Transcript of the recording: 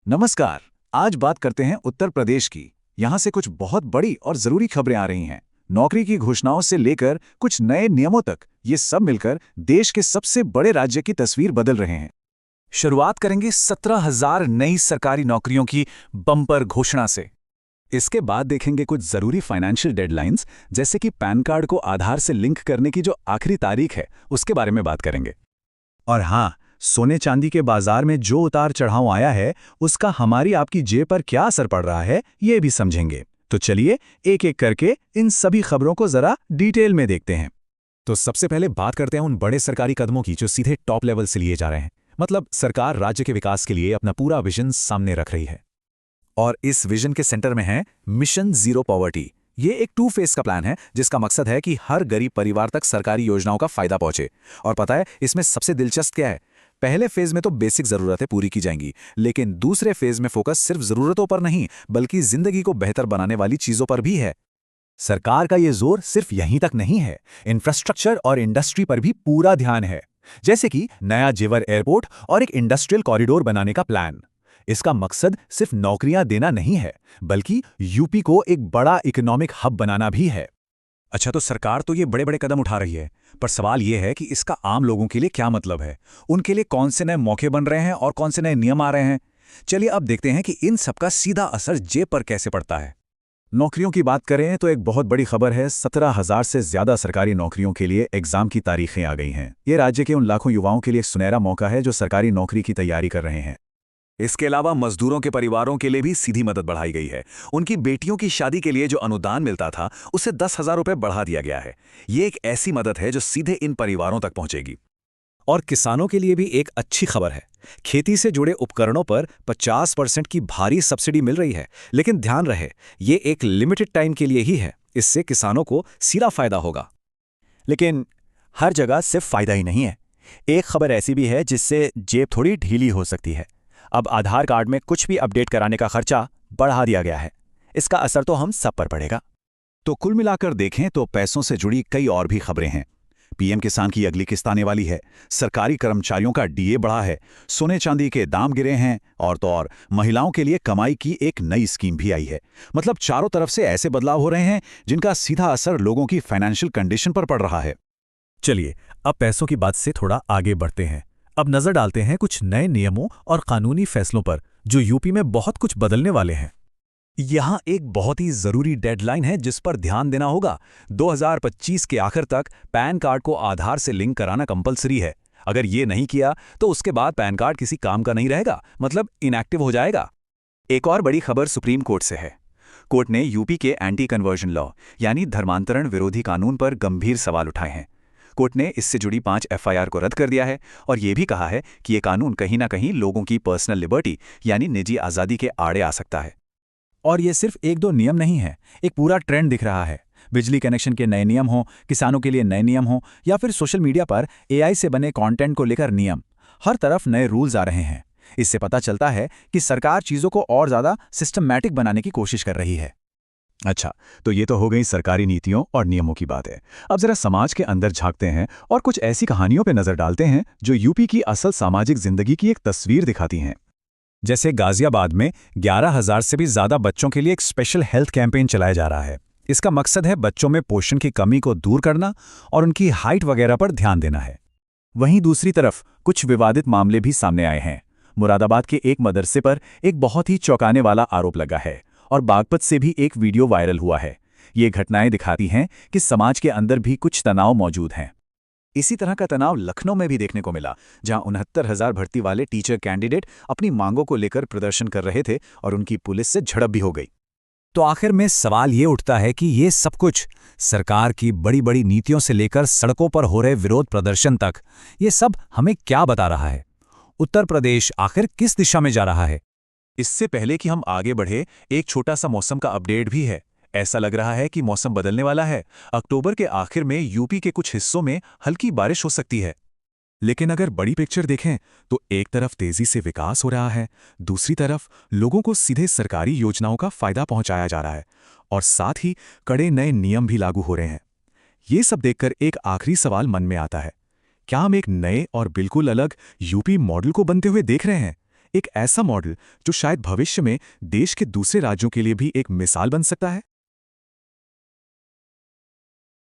नमस्कार। आज बात करते हैं उत्तर प्रदेश की। यहाँ से कुछ बहुत बड़ी और जरूरी खबरें आ रही हैं। नौकरी की घोषणाओं से लेकर कुछ नए नियमों तक, ये सब मिलकर देश के सबसे बड़े राज्य की तस्वीर बदल रहे हैं। शुरुआत करेंगे 17,000 नई सरकारी नौकरियों की बम्पर घोषणा से। इसके बाद देखेंगे कुछ जरूरी फाइनेंशियल डेडलाइंस, जैसे कि पैन कार्ड को आधार से लिंक करने की जो आखिरी तारीख है, उसके बारे में बात करेंगे। और हाँ, सोने चांदी के बाजार में जो उतार चढ़ाव आया है, उसका हमारी आपकी जेब पर क्या असर पड़ रहा है, ये भी समझेंगे। तो चलिए एक एक करके इन सभी खबरों को जरा डिटेल में देखते हैं। तो सबसे पहले बात करते हैं उन बड़े सरकारी कदमों की जो सीधे टॉप लेवल से लिए जा रहे हैं। मतलब सरकार राज्य के विकास के लिए अपना पूरा विजन सामने रख रही है। और इस विजन के सेंटर में है मिशन जीरो पॉवर्टी। ये एक 2 फेज का प्लान है जिसका मकसद है कि हर गरीब परिवार तक सरकारी योजनाओं का फायदा पहुंचे। और पता है इसमें सबसे दिलचस्प क्या है? पहले फेज में तो बेसिक जरूरतें पूरी की जाएंगी, लेकिन दूसरे फेज में फोकस सिर्फ जरूरतों पर नहीं बल्कि जिंदगी को बेहतर बनाने वाली चीजों पर भी है। सरकार का ये जोर सिर्फ यहीं तक नहीं है, इंफ्रास्ट्रक्चर और इंडस्ट्री पर भी पूरा ध्यान है। जैसे कि नया जेवर एयरपोर्ट और एक इंडस्ट्रियल कॉरिडोर बनाने का प्लान। इसका मकसद सिर्फ नौकरियां देना नहीं है, बल्कि यूपी को एक बड़ा इकोनॉमिक हब बनाना भी है। अच्छा, तो सरकार तो ये बड़े बड़े कदम उठा रही है, पर सवाल ये है कि इसका आम लोगों के लिए क्या मतलब है? उनके लिए कौन से नए मौके बन रहे हैं और कौन से नए नियम आ रहे हैं? चलिए अब देखते हैं कि इन सबका सीधा असर जेब पर कैसे पड़ता है। नौकरियों की बात करें तो एक बहुत बड़ी खबर है, 17,000 से ज्यादा सरकारी नौकरियों के लिए एग्जाम की तारीखें आ गई हैं। ये राज्य के उन लाखों युवाओं के लिए एक सुनहरा मौका है जो सरकारी नौकरी की तैयारी कर रहे हैं। इसके अलावा मजदूरों के परिवारों के लिए भी सीधी मदद बढ़ाई गई है। उनकी बेटियों की शादी के लिए जो अनुदान मिलता था, उसे 10,000 रुपये बढ़ा दिया गया है। ये एक ऐसी मदद है जो सीधे इन परिवारों तक पहुंचेगी। और किसानों के लिए भी एक अच्छी खबर है। खेती से जुड़े उपकरणों पर 50% की भारी सब्सिडी मिल रही है, लेकिन ध्यान रहे, ये एक लिमिटेड टाइम के लिए ही है। इससे किसानों को सीधा फायदा होगा। लेकिन हर जगह सिर्फ फायदा ही नहीं है। एक खबर ऐसी भी है जिससे जेब थोड़ी ढीली हो सकती है। अब आधार कार्ड में कुछ भी अपडेट कराने का खर्चा बढ़ा दिया गया है। इसका असर तो हम सब पर पड़ेगा। तो कुल मिलाकर देखें तो पैसों से जुड़ी कई और भी खबरें हैं। पीएम किसान की अगली किस्त आने वाली है, सरकारी कर्मचारियों का डीए बढ़ा है, सोने चांदी के दाम गिरे हैं, और तो और महिलाओं के लिए कमाई की एक नई स्कीम भी आई है। मतलब चारों तरफ से ऐसे बदलाव हो रहे हैं जिनका सीधा असर लोगों की फाइनेंशियल कंडीशन पर पड़ रहा है। चलिए अब पैसों की बात से थोड़ा आगे बढ़ते हैं। अब नजर डालते हैं कुछ नए नियमों और कानूनी फैसलों पर जो यूपी में बहुत कुछ बदलने वाले हैं। यहां एक बहुत ही जरूरी डेडलाइन है जिस पर ध्यान देना होगा। 2025 के आखिर तक पैन कार्ड को आधार से लिंक कराना कंपलसरी है। अगर ये नहीं किया तो उसके बाद पैन कार्ड किसी काम का नहीं रहेगा, मतलब इनएक्टिव हो जाएगा। एक और बड़ी खबर सुप्रीम कोर्ट से है। कोर्ट ने यूपी के एंटी कन्वर्जन लॉ यानी धर्मांतरण विरोधी कानून पर गंभीर सवाल उठाए हैं। कोर्ट ने इससे जुड़ी 5 एफआईआर को रद्द कर दिया है और यह भी कहा है कि यह कानून कहीं ना कहीं लोगों की पर्सनल लिबर्टी यानी निजी आज़ादी के आड़े आ सकता है। और ये सिर्फ 1-2 नियम नहीं है, एक पूरा ट्रेंड दिख रहा है। बिजली कनेक्शन के नए नियम हो, किसानों के लिए नए नियम हो, या फिर सोशल मीडिया पर एआई से बने कंटेंट को लेकर नियम, हर तरफ नए रूल्स आ रहे हैं। इससे पता चलता है कि सरकार चीज़ों को और ज़्यादा सिस्टमैटिक बनाने की कोशिश कर रही है। अच्छा, तो ये तो हो गई सरकारी नीतियों और नियमों की बात है। अब जरा समाज के अंदर झांकते हैं और कुछ ऐसी कहानियों पे नजर डालते हैं जो यूपी की असल सामाजिक जिंदगी की एक तस्वीर दिखाती हैं। जैसे गाजियाबाद में 11,000 से भी ज्यादा बच्चों के लिए एक स्पेशल हेल्थ कैंपेन चलाया जा रहा है। इसका मकसद है बच्चों में पोषण की कमी को दूर करना और उनकी हाइट वगैरह पर ध्यान देना है। वहीं दूसरी तरफ कुछ विवादित मामले भी सामने आए हैं। मुरादाबाद के एक मदरसे पर एक बहुत ही चौंकाने वाला आरोप लगा है और बागपत से भी एक वीडियो वायरल हुआ है। ये घटनाएं दिखाती हैं कि समाज के अंदर भी कुछ तनाव मौजूद हैं। इसी तरह का तनाव लखनऊ में भी देखने को मिला, जहां 69,000 भर्ती वाले टीचर कैंडिडेट अपनी मांगों को लेकर प्रदर्शन कर रहे थे और उनकी पुलिस से झड़प भी हो गई। तो आखिर में सवाल ये उठता है कि ये सब कुछ, सरकार की बड़ी बड़ी नीतियों से लेकर सड़कों पर हो रहे विरोध प्रदर्शन तक, ये सब हमें क्या बता रहा है? उत्तर प्रदेश आखिर किस दिशा में जा रहा है? इससे पहले कि हम आगे बढ़े, एक छोटा सा मौसम का अपडेट भी है। ऐसा लग रहा है कि मौसम बदलने वाला है। अक्टूबर के आखिर में यूपी के कुछ हिस्सों में हल्की बारिश हो सकती है। लेकिन अगर बड़ी पिक्चर देखें तो एक तरफ तेजी से विकास हो रहा है, दूसरी तरफ लोगों को सीधे सरकारी योजनाओं का फायदा पहुंचाया जा रहा है और साथ ही कड़े नए नियम भी लागू हो रहे हैं। ये सब देखकर एक आखिरी सवाल मन में आता है, क्या हम एक नए और बिल्कुल अलग यूपी मॉडल को बनते हुए देख रहे हैं? एक ऐसा मॉडल जो शायद भविष्य में देश के दूसरे राज्यों के लिए भी एक मिसाल बन सकता है।